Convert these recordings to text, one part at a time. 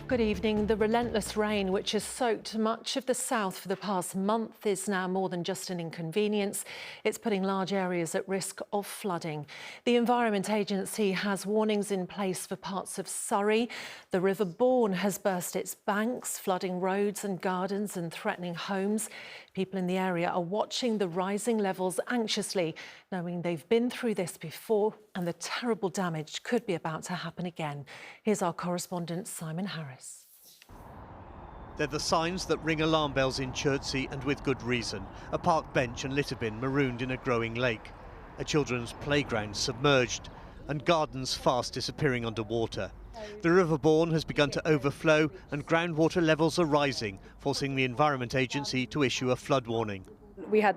Good evening. The relentless rain, which has soaked much of the south for the past month, is now more than just an inconvenience. It's putting large areas at risk of flooding. The Environment Agency has warnings in place for parts of Surrey. The River Bourne has burst its banks, flooding roads and gardens and threatening homes. People in the area are watching the rising levels anxiously, knowing they've been through this before and the terrible damage could be about to happen again. Here's our correspondent, Simon Harris. They're the signs that ring alarm bells in Chertsey, and with good reason. A park bench and litter bin marooned in a growing lake. A children's playground submerged, and gardens fast disappearing underwater. The River Bourne has begun to overflow and groundwater levels are rising, forcing the Environment Agency to issue a flood warning. We had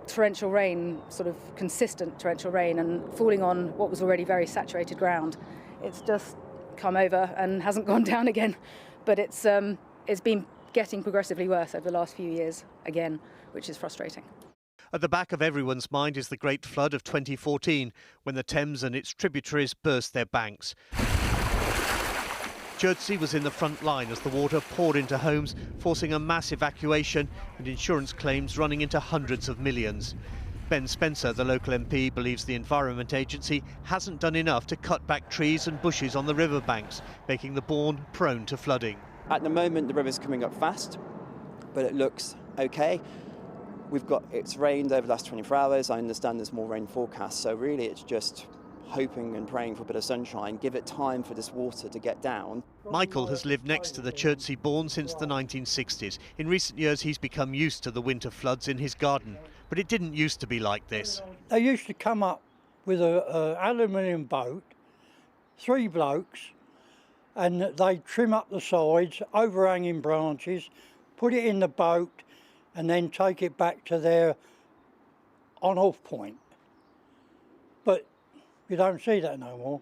torrential rain, sort of consistent torrential rain, and falling on what was already very saturated ground. It's just come over and hasn't gone down again, but it's been getting progressively worse over the last few years again, which is frustrating. At the back of everyone's mind is the Great Flood of 2014, when the Thames and its tributaries burst their banks. Chertsey was in the front line as the water poured into homes, forcing a mass evacuation and insurance claims running into hundreds of millions. Ben Spencer, the local MP, believes the Environment Agency hasn't done enough to cut back trees and bushes on the riverbanks, making the Bourne prone to flooding. At the moment, the river's coming up fast, but it looks okay. It's rained over the last 24 hours. I understand there's more rain forecast, so really it's just hoping and praying for a bit of sunshine, give it time for this water to get down. Michael has lived next to the Chertsey Bourne since the 1960s. In recent years, he's become used to the winter floods in his garden, but it didn't used to be like this. They used to come up with an aluminium boat, 3 blokes, and they'd trim up the sides, overhanging branches, put it in the boat, and then take it back to their on-off point. But you don't see that no more.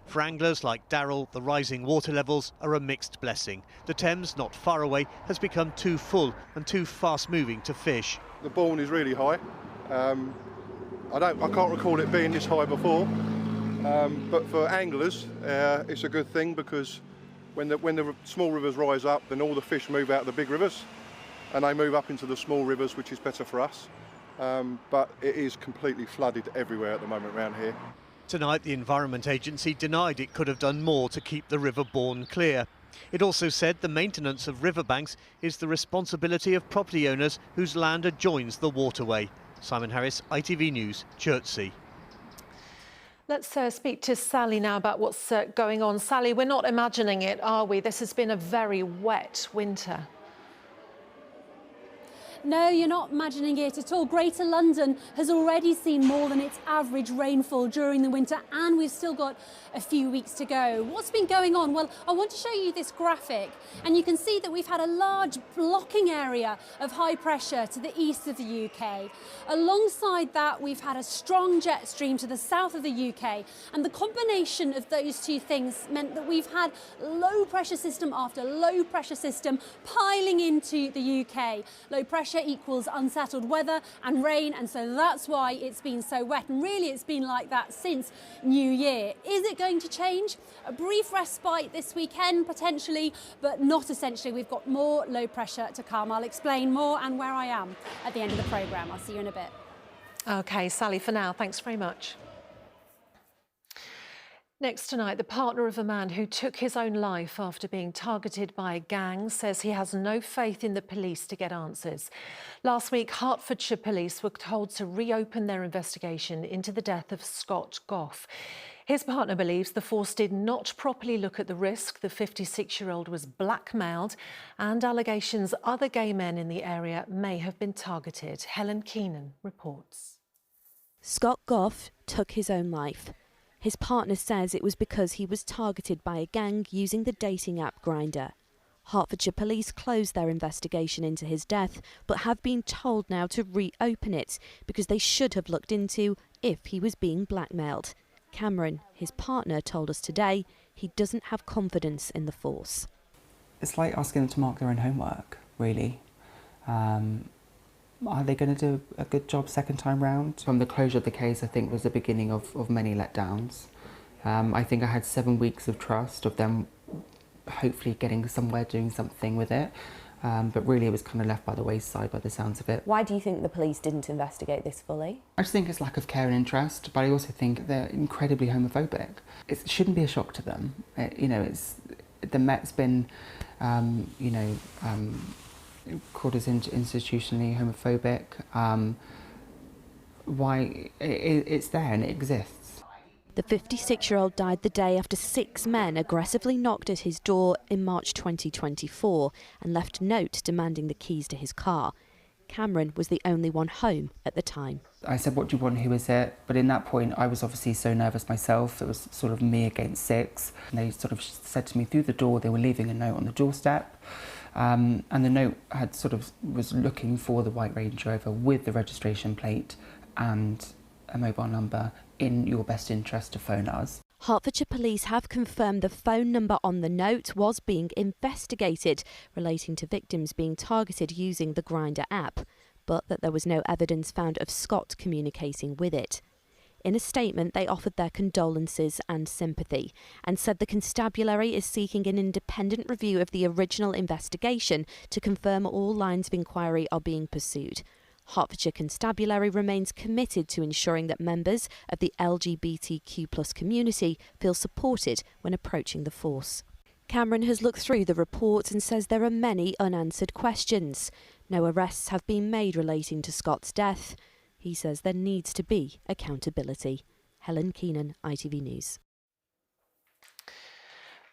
For anglers like Darryl, the rising water levels are a mixed blessing. The Thames, not far away, has become too full and too fast-moving to fish. The Bourne is really high. I can't recall it being this high before. But for anglers, it's a good thing, because when the small rivers rise up, then all the fish move out of the big rivers and they move up into the small rivers, which is better for us. But it is completely flooded everywhere at the moment around here. Tonight, the Environment Agency denied it could have done more to keep the River Bourne clear. It also said the maintenance of riverbanks is the responsibility of property owners whose land adjoins the waterway. Simon Harris, ITV News, Chertsey. Let's speak to Sally now about what's going on. Sally, we're not imagining it, are we? This has been a very wet winter. No, you're not imagining it at all. Greater London has already seen more than its average rainfall during the winter, and we've still got a few weeks to go. What's been going on? Well, I want to show you this graphic, and you can see that we've had a large blocking area of high pressure to the east of the UK. Alongside that, we've had a strong jet stream to the south of the UK, and the combination of those two things meant that we've had low pressure system after low pressure system piling into the UK. Low pressure equals unsettled weather and rain, and so that's why it's been so wet, and really it's been like that since New Year. Is it going to change? A brief respite this weekend potentially, but not essentially. We've got more low pressure to come. I'll explain more and where I am at the end of the programme. I'll see you in a bit. OK, Sally, for now, thanks very much. Next tonight, the partner of a man who took his own life after being targeted by a gang says he has no faith in the police to get answers. Last week, Hertfordshire police were told to reopen their investigation into the death of Scott Goff. His partner believes the force did not properly look at the risk. The 56-year-old was blackmailed, and allegations other gay men in the area may have been targeted. Helen Keenan reports. Scott Goff took his own life. His partner says it was because he was targeted by a gang using the dating app Grindr. Hertfordshire police closed their investigation into his death, but have been told now to reopen it because they should have looked into if he was being blackmailed. Cameron, his partner, told us today he doesn't have confidence in the force. It's like asking them to mark their own homework, really. Are they going to do a good job second time round? From the closure of the case, I think was the beginning of many letdowns. I think I had 7 weeks of trust of them hopefully getting somewhere, doing something with it. But really it was kind of left by the wayside by the sounds of it. Why do you think the police didn't investigate this fully? I just think it's lack of care and interest, but I also think they're incredibly homophobic. It shouldn't be a shock to them. The Met's been, called as institutionally homophobic. It's there and it exists. The 56-year-old died the day after 6 men aggressively knocked at his door in March 2024 and left a note demanding the keys to his car. Cameron was the only one home at the time. I said, "What do you want? Who is it?" But in that point, I was obviously so nervous myself. It was sort of me against 6. And they sort of said to me through the door they were leaving a note on the doorstep. And the note was looking for the white Range Rover with the registration plate and a mobile number, in your best interest to phone us. Hertfordshire Police have confirmed the phone number on the note was being investigated, relating to victims being targeted using the Grindr app, but that there was no evidence found of Scott communicating with it. In a statement, they offered their condolences and sympathy and said the constabulary is seeking an independent review of the original investigation to confirm all lines of inquiry are being pursued. Hertfordshire Constabulary remains committed to ensuring that members of the LGBTQ+ community feel supported when approaching the force. Cameron has looked through the report and says there are many unanswered questions. No arrests have been made relating to Scott's death. He says there needs to be accountability. Helen Keenan, ITV News.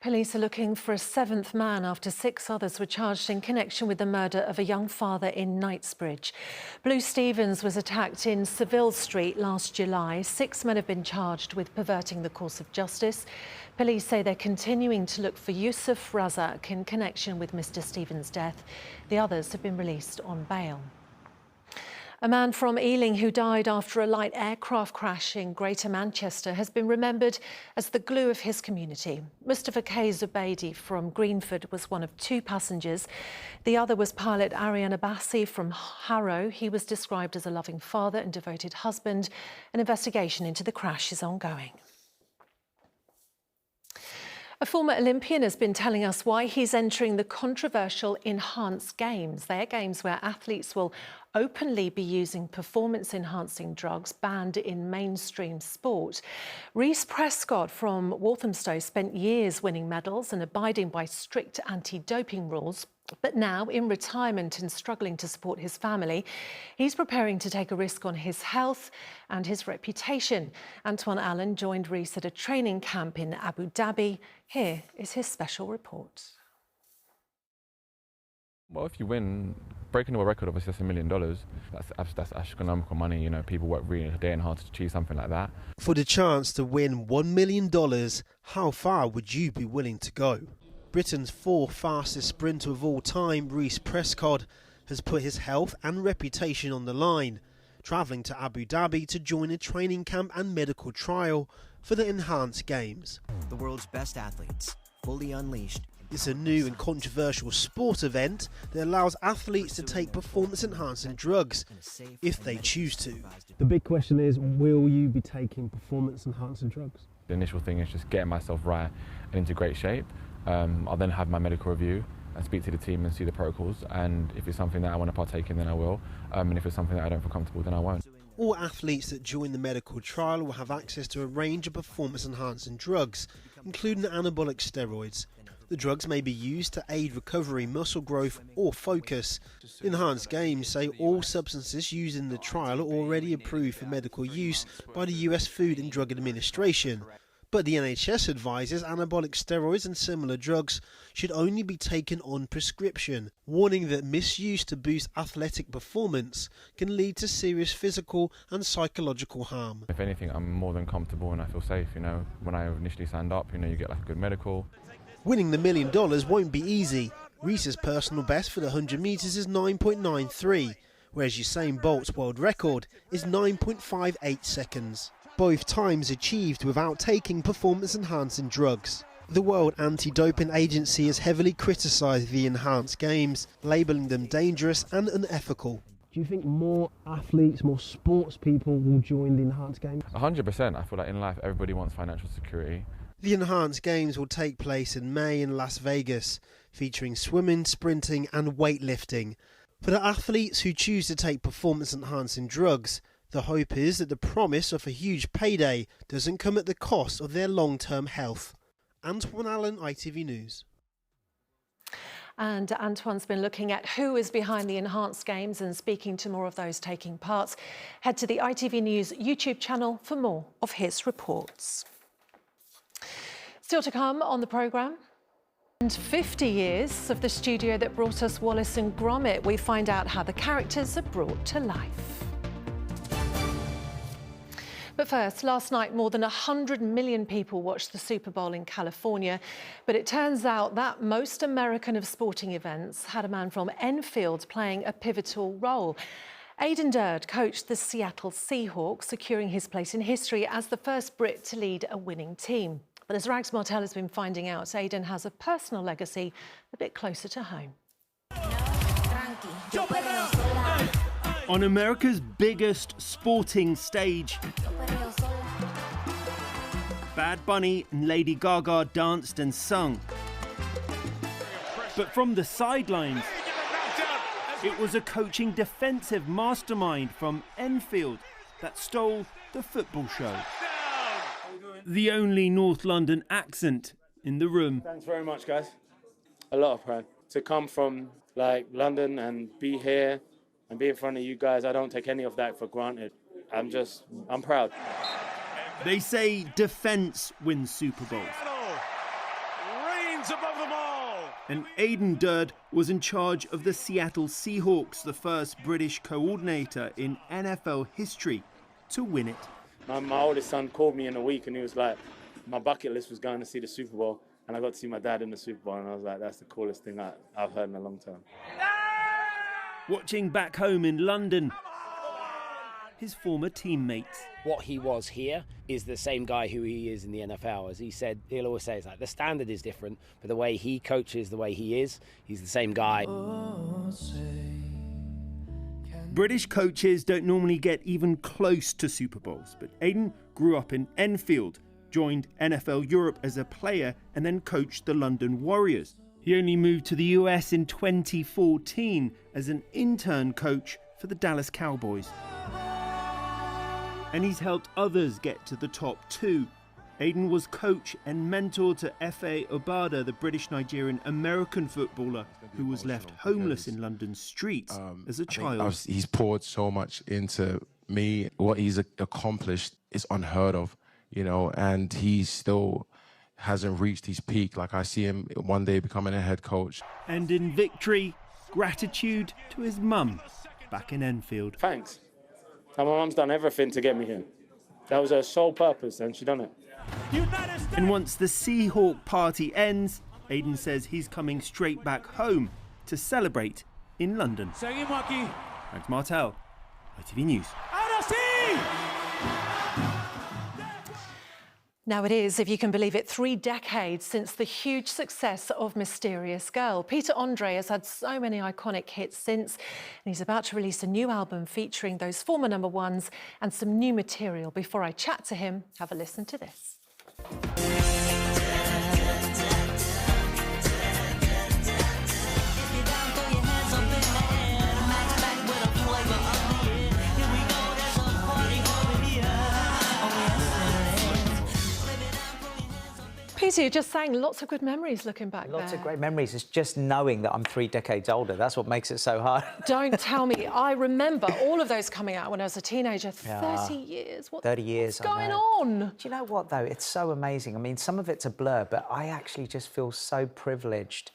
Police are looking for a 7th man after 6 others were charged in connection with the murder of a young father in Knightsbridge. Blue Stevens was attacked in Seville Street last July. 6 men have been charged with perverting the course of justice. Police say they're continuing to look for Yusuf Razak in connection with Mr Stevens' death. The others have been released on bail. A man from Ealing who died after a light aircraft crash in Greater Manchester has been remembered as the glue of his community. Mustafa K. Zubaydi from Greenford was one of 2 passengers. The other was pilot Arian Abbasi from Harrow. He was described as a loving father and devoted husband. An investigation into the crash is ongoing. A former Olympian has been telling us why he's entering the controversial enhanced games. They're games where athletes will openly be using performance-enhancing drugs banned in mainstream sport. Reece Prescott from Walthamstow spent years winning medals and abiding by strict anti-doping rules. But now, in retirement and struggling to support his family, he's preparing to take a risk on his health and his reputation. Antoine Allen joined Reece at a training camp in Abu Dhabi. Here is his special report. Well, if you win, breaking a world record, obviously that's $1 million. That's astronomical money. You know, people work really day and hard to achieve something like that. For the chance to win $1 million, how far would you be willing to go? Britain's 4th fastest sprinter of all time, Reece Prescott, has put his health and reputation on the line, travelling to Abu Dhabi to join a training camp and medical trial for the Enhanced Games. The world's best athletes, fully unleashed. It's a new and controversial sport event that allows athletes to take performance-enhancing drugs if they choose to. The big question is, will you be taking performance-enhancing drugs? The initial thing is just getting myself right and into great shape. I'll then have my medical review and speak to the team and see the protocols, and if it's something that I want to partake in, then I will, and if it's something that I don't feel comfortable, then I won't. All athletes that join the medical trial will have access to a range of performance-enhancing drugs, including anabolic steroids. The drugs may be used to aid recovery, muscle growth or focus. Enhanced Games say all substances used in the trial are already approved for medical use by the US Food and Drug Administration. But the NHS advises anabolic steroids and similar drugs should only be taken on prescription, warning that misuse to boost athletic performance can lead to serious physical and psychological harm. If anything, I'm more than comfortable and I feel safe. You know, when I initially signed up, you know, you get like a good medical. Winning the $1 million won't be easy. Reece's personal best for the 100 metres is 9.93, whereas Usain Bolt's world record is 9.58 seconds. Both times achieved without taking performance-enhancing drugs. The World Anti-Doping Agency has heavily criticised the Enhanced Games, labelling them dangerous and unethical. Do you think more athletes, more sports people will join the Enhanced Games? 100%. I feel like in life everybody wants financial security. The Enhanced Games will take place in May in Las Vegas, featuring swimming, sprinting and weightlifting. For the athletes who choose to take performance-enhancing drugs, the hope is that the promise of a huge payday doesn't come at the cost of their long-term health. Antoine Allen, ITV News. And Antoine's been looking at who is behind the Enhanced Games and speaking to more of those taking part. Head to the ITV News YouTube channel for more of his reports. Still to come on the programme. And 50 years of the studio that brought us Wallace and Gromit. We find out how the characters are brought to life. But first, last night, more than 100 million people watched the Super Bowl in California. But it turns out that most American of sporting events had a man from Enfield playing a pivotal role. Aidan Durd coached the Seattle Seahawks, securing his place in history as the first Brit to lead a winning team. But as Rags Martell has been finding out, Aidan has a personal legacy a bit closer to home. On America's biggest sporting stage, Bad Bunny and Lady Gaga danced and sung. But from the sidelines, it was a coaching defensive mastermind from Enfield that stole the football show. The only North London accent in the room. Thanks very much, guys. A lot of pride. To come from London and be here and be in front of you guys, I don't take any of that for granted. I'm proud. They say defence wins Super Bowls. Reigns above them all. And Aidan Durd was in charge of the Seattle Seahawks, the first British coordinator in NFL history to win it. My oldest son called me in a week and he was like, my bucket list was going to see the Super Bowl, and I got to see my dad in the Super Bowl, and I was like, that's the coolest thing I've heard in a long time. Watching back home in London, his former teammates. What he was here is the same guy who he is in the NFL. As he said, he'll always say, it's like the standard is different, but the way he coaches, the way he is, he's the same guy. British coaches don't normally get even close to Super Bowls, but Aidan grew up in Enfield, joined NFL Europe as a player, and then coached the London Warriors. He only moved to the US in 2014 as an intern coach for the Dallas Cowboys. And he's helped others get to the top too. Aidan was coach and mentor to F.A. Obada, the British-Nigerian American footballer who was left homeless in London's streets as a child. He's poured so much into me. What he's accomplished is unheard of, you know, and he still hasn't reached his peak. Like, I see him one day becoming a head coach. And in victory, gratitude to his mum back in Enfield. Thanks. My mum's done everything to get me here. That was her sole purpose, and she done it. And once the Seahawk party ends, Aidan says he's coming straight back home to celebrate in London. Thanks, Martel, ITV News. Now it is, if you can believe it, 3 decades since the huge success of Mysterious Girl. Peter Andre has had so many iconic hits since, and he's about to release a new album featuring those former number ones and some new material. Before I chat to him, have a listen to this. Peter, you just sang lots of good memories looking back Lots there. of great memories. It's just knowing that I'm 3 decades older. That's what makes it so hard. Don't tell me. I remember all of those coming out when I was a teenager. 30 years. 30 years. What's going on? Do you know what, though? It's so amazing. I mean, some of it's a blur, but I actually just feel so privileged,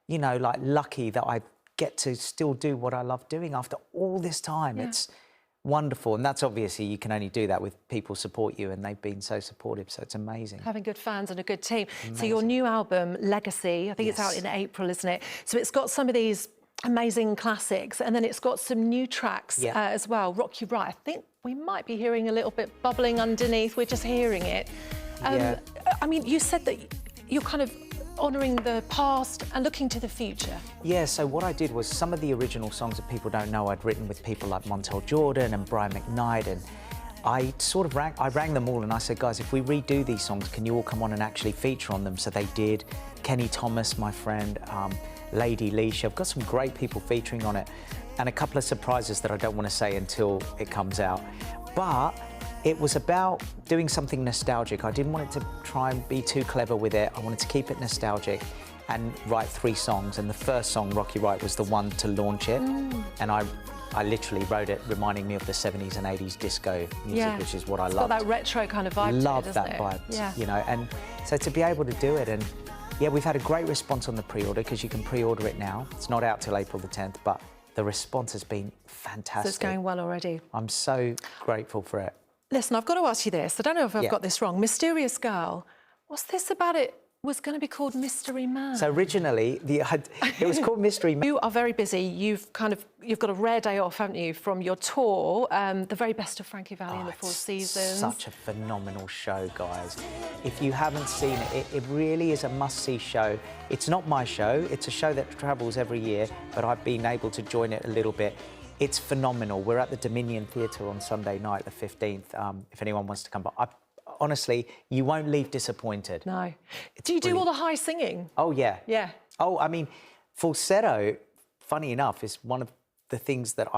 you know, like lucky that I get to still do what I love doing after all this time. Yeah. It's wonderful, and that's obviously you can only do that with people support you, and they've been so supportive, so it's amazing. Having good fans and a good team. Amazing. So your new album, Legacy, I think it's out in April, isn't it? So it's got some of these amazing classics, and then it's got some new tracks as well. Rock You Right. I think we might be hearing a little bit bubbling underneath. We're just hearing it. I mean, you said that you're kind of honouring the past and looking to the future. Yeah, so what I did was some of the original songs that people don't know I'd written with people like Montel Jordan and Brian McKnight, and I rang them all and I said, guys, if we redo these songs, can you all come on and actually feature on them? So they did. Kenny Thomas, my friend, Lady Leisha. I've got some great people featuring on it, and a couple of surprises that I don't want to say until it comes out. But it was about doing something nostalgic. I didn't want it to try and be too clever with it. I wanted to keep it nostalgic and write 3 songs. And the first song, Rocky Right, was the one to launch it. And I literally wrote it reminding me of the 70s and 80s disco music, which is what I love. It's got that retro kind of vibe Love to it, that vibe, Yeah. you know. And so to be able to do it, and yeah, we've had a great response on the pre-order because you can pre-order it now. It's not out till April the 10th, but the response has been fantastic. So it's going well already. I'm so grateful for it. Listen, I've got to ask you this. I don't know if I've got this wrong. Mysterious Girl. What's this about it? Was going to be called Mystery Man. So originally, it was called Mystery Man. You are very busy. You've got a rare day off, haven't you, from your tour, the very best of Frankie Valli in the 4 seasons. Such a phenomenal show, guys. If you haven't seen it, it really is a must-see show. It's not my show. It's a show that travels every year, but I've been able to join it a little bit. It's phenomenal. We're at the Dominion Theatre on Sunday night, the 15th, if anyone wants to come. But honestly, you won't leave disappointed. No. Do you do all the high singing? Oh, yeah. Yeah. Oh, I mean, falsetto, funny enough, is one of the things that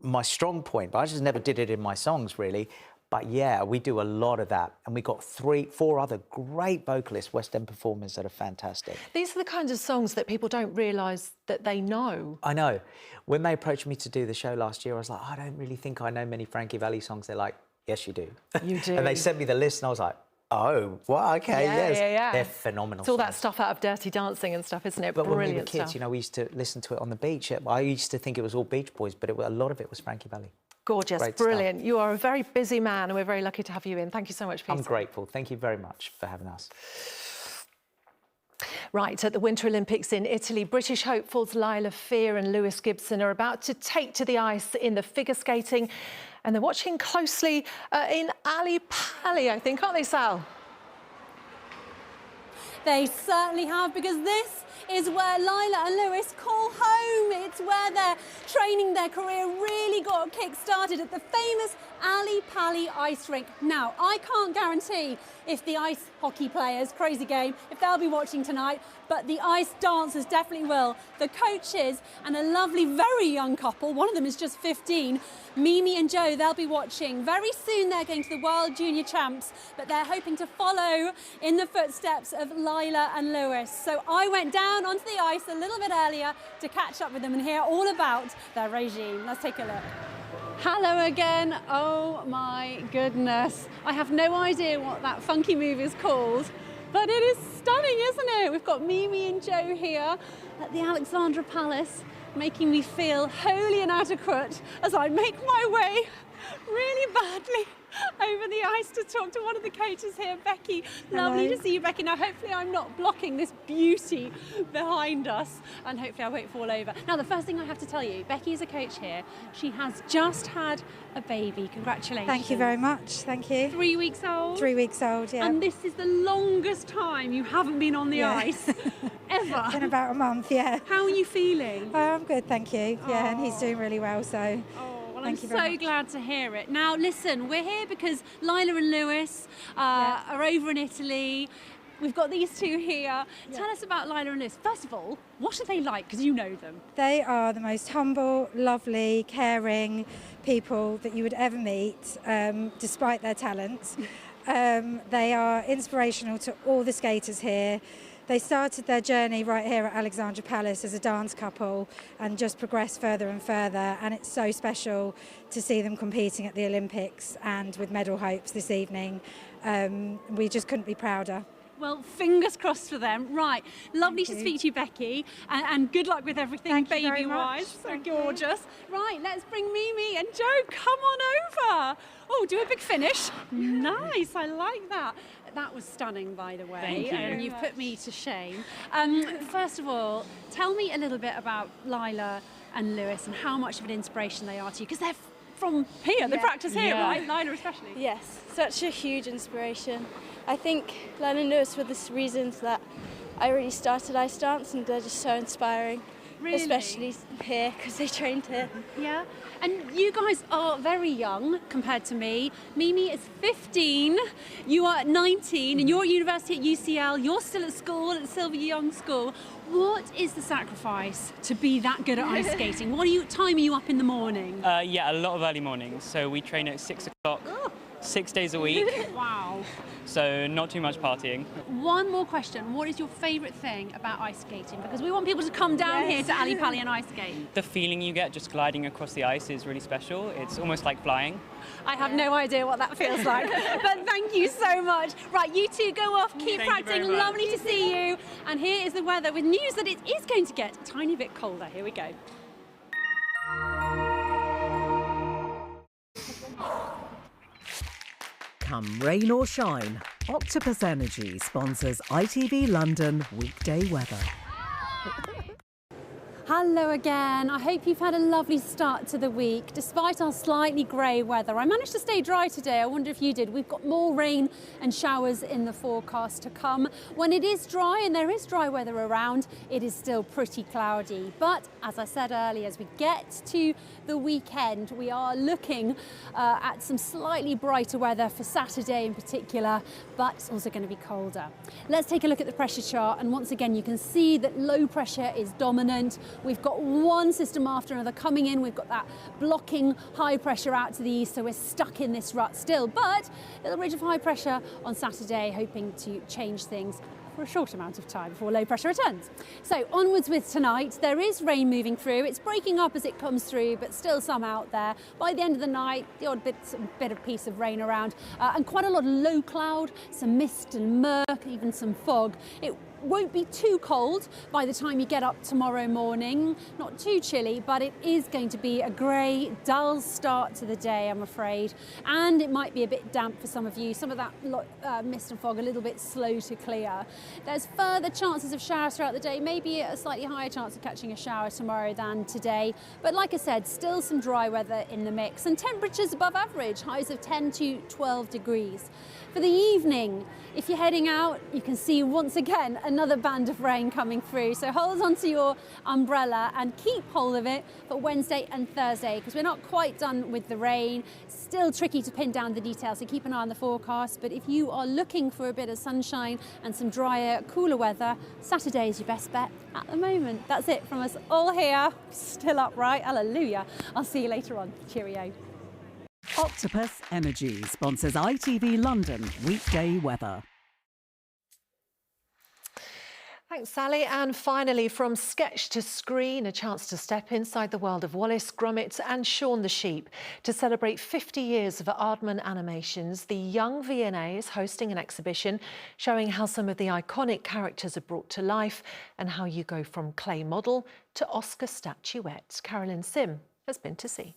my strong point, but I just never did it in my songs, really. But yeah, we do a lot of that. And we got 4 other great vocalists, West End performers that are fantastic. These are the kinds of songs that people don't realise that they know. I know. When they approached me to do the show last year, I was like, I don't really think I know many Frankie Valli songs. They're like, yes, you do. You do. And they sent me the list and I was like, oh, well, okay, yes. Yeah. They're phenomenal. It's all that stuff out of Dirty Dancing and stuff, isn't it? But Brilliant when we were kids, stuff. you know, we used to listen to it on the beach. I used to think it was all Beach Boys, but a lot of it was Frankie Valli. Gorgeous, Great brilliant. stuff. You are a very busy man and we're very lucky to have you in. Thank you so much, Peter. I'm grateful. Thank you very much for having us. Right, at the Winter Olympics in Italy, British hopefuls Lila Fear and Lewis Gibson are about to take to the ice in the figure skating, and they're watching closely in Ali Pali, I think, aren't they, Sal? They certainly have, because this is where Lila and Lewis call home. It's where their training, their career really got kick-started at the famous Ali Pali ice rink. Now, I can't guarantee if the ice hockey players, crazy game, if they'll be watching tonight, but the ice dancers definitely will. The coaches and a lovely, very young couple, one of them is just 15, Mimi and Joe, they'll be watching. Very soon they're going to the World Junior Champs, but they're hoping to follow in the footsteps of Lila and Lewis. So I went down onto the ice a little bit earlier to catch up with them and hear all about their regime. Let's take a look. Hello again. Oh my goodness. I have no idea what that funky move is called, but it is stunning, isn't it? We've got Mimi and Joe here at the Alexandra Palace, making me feel wholly inadequate as I make my way really badly over the ice to talk to one of the coaches here, Becky. Lovely to see you, Becky. Now, hopefully I'm not blocking this beauty behind us, and hopefully I won't fall over. Now, the first thing I have to tell you, Becky is a coach here. She has just had a baby. Congratulations. Thank you very much. Thank you. 3 weeks old? 3 weeks old, yeah. And this is the longest time you haven't been on the ice ever. It's been about a month, yeah. How are you feeling? I'm good, thank you. Yeah, and he's doing really well, so. Well, I'm so glad to hear it. Now, listen, we're here because Lila and Lewis are over in Italy. We've got these two here. Tell us about Lila and Lewis. First of all, what are they like? Because you know them. They are the most humble, lovely, caring people that you would ever meet, despite their talents. They are inspirational to all the skaters here. They started their journey right here at Alexandra Palace as a dance couple and just progressed further and further, and it's so special to see them competing at the Olympics and with medal hopes this evening. We just couldn't be prouder. Well, fingers crossed for them. Right, lovely to speak to you, Becky, and good luck with everything baby-wise. So gorgeous. Right, let's bring Mimi and Joe. Come on over. Oh, do a big finish. Nice, I like that. That was stunning, by the way. Thank you. You've put me to shame. First of all, tell me a little bit about Lila and Lewis and how much of an inspiration they are to you, because they're from here, they practice here, right? Lila especially. Yes, such a huge inspiration. I think Lila and Lewis were the reasons that I really started ice dance, and they're just so inspiring. Really? especially here because they trained here. Yeah, and you guys are very young compared to me. Mimi is 15, you are 19, and you're at university at UCL. You're still at school, at Silver Young School. What is the sacrifice to be that good at ice skating? Time are you up in the morning? Yeah, a lot of early mornings. So we train at 6 o'clock, 6 days a week. Wow. So not too much partying. One more question. What is your favourite thing about ice skating? Because we want people to come down here to Ali Pali and ice skate. The feeling you get just gliding across the ice is really special. It's almost like flying. I have no idea what that feels like, but thank you so much. Right, you two go off, keep Thank you practicing, very much. lovely to see you. And here is the weather with news that it is going to get a tiny bit colder. Here we go. Come rain or shine, Octopus Energy sponsors ITV London weekday weather. Hello again. I hope you've had a lovely start to the week. Despite our slightly grey weather, I managed to stay dry today. I wonder if you did. We've got more rain and showers in the forecast to come. When it is dry, and there is dry weather around, it is still pretty cloudy. But as I said earlier, as we get to the weekend, we are looking at some slightly brighter weather for Saturday in particular, but it's also going to be colder. Let's take a look at the pressure chart, and once again you can see that low pressure is dominant. We've got one system after another coming in. We've got that blocking high pressure out to the east, so we're stuck in this rut still. But a little ridge of high pressure on Saturday, hoping to change things for a short amount of time before low pressure returns. So onwards with tonight. There is rain moving through. It's breaking up as it comes through, but still some out there. By the end of the night, the odd bit of piece of rain around, and quite a lot of low cloud, some mist and murk, even some fog. It won't be too cold by the time you get up tomorrow morning, not too chilly, but it is going to be a grey, dull start to the day, I'm afraid. And it might be a bit damp for some of you. Some of that mist and fog a little bit slow to clear. There's further chances of showers throughout the day, maybe a slightly higher chance of catching a shower tomorrow than today. But like I said, still some dry weather in the mix, and temperatures above average, highs of 10 to 12 degrees. For the evening, if you're heading out, you can see once again another band of rain coming through. So hold on to your umbrella and keep hold of it for Wednesday and Thursday, because we're not quite done with the rain. Still tricky to pin down the details, so keep an eye on the forecast. But if you are looking for a bit of sunshine and some drier, cooler weather, Saturday is your best bet at the moment. That's it from us all here. Still upright, hallelujah. I'll see you later on. Cheerio. Octopus Energy sponsors ITV London weekday weather. Thanks, Sally. And finally, from sketch to screen, a chance to step inside the world of Wallace Gromit and Shaun the Sheep. To celebrate 50 years of Aardman animations, the Young V&A is hosting an exhibition showing how some of the iconic characters are brought to life and how you go from clay model to Oscar statuette. Carolyn Sim has been to see.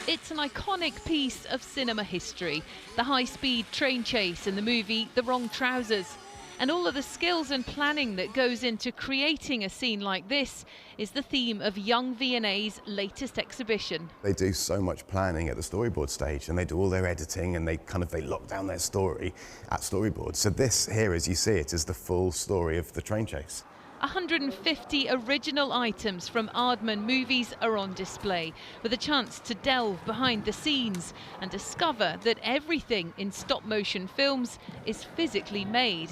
It's an iconic piece of cinema history, the high-speed train chase in the movie The Wrong Trousers. And all of the skills and planning that goes into creating a scene like this is the theme of Young V&A's latest exhibition. They do so much planning at the storyboard stage, and they do all their editing, and they lock down their story at storyboard. So this here, as you see it, is the full story of the train chase. 150 original items from Aardman movies are on display, with a chance to delve behind the scenes and discover that everything in stop-motion films is physically made.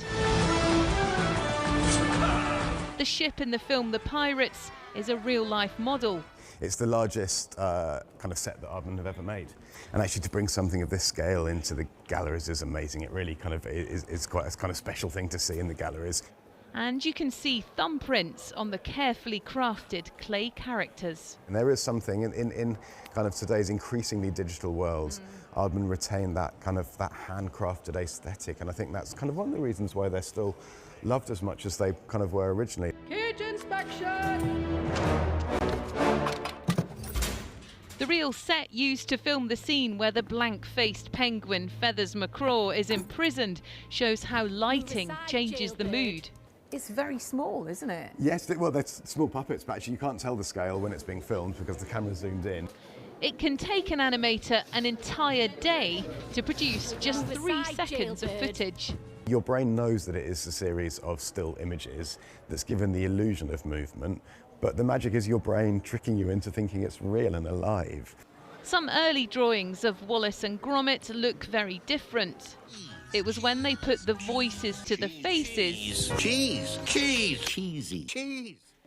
The ship in the film The Pirates is a real-life model. It's the largest kind of set that Aardman have ever made. And actually to bring something of this scale into the galleries is amazing. It really kind of is quite a kind of special thing to see in the galleries. And you can see thumbprints on the carefully crafted clay characters. And there is something in kind of today's increasingly digital world, Aardman retain that kind of that handcrafted aesthetic, and I think that's kind of one of the reasons why they're still loved as much as they kind of were originally. Cage inspection! The real set used to film the scene where the blank-faced penguin Feathers McCraw is imprisoned shows how lighting changes the mood. It's very small, isn't it? Yes, well, they're small puppets, but actually you can't tell the scale when it's being filmed because the camera's zoomed in. It can take an animator an entire day to produce just 3 seconds of footage. Your brain knows that it is a series of still images that's given the illusion of movement, but the magic is your brain tricking you into thinking it's real and alive. Some early drawings of Wallace and Gromit look very different. It was when they put the voices to the faces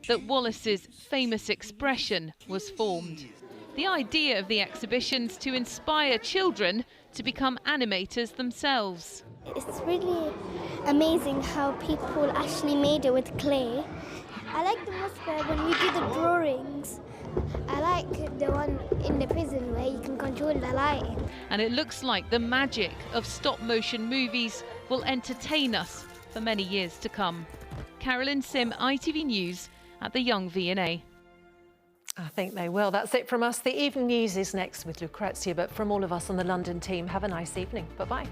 that Wallace's famous expression was formed. The idea of the exhibitions to inspire children to become animators themselves. It's really amazing how people actually made it with clay. I like the most when we do the drawings. I like the one in the prison where you can control the light. And it looks like the magic of stop-motion movies will entertain us for many years to come. Carolyn Sim, ITV News at the Young V&A. I think they will. That's it from us. The evening news is next with Lucrezia, but from all of us on the London team, have a nice evening. Bye-bye.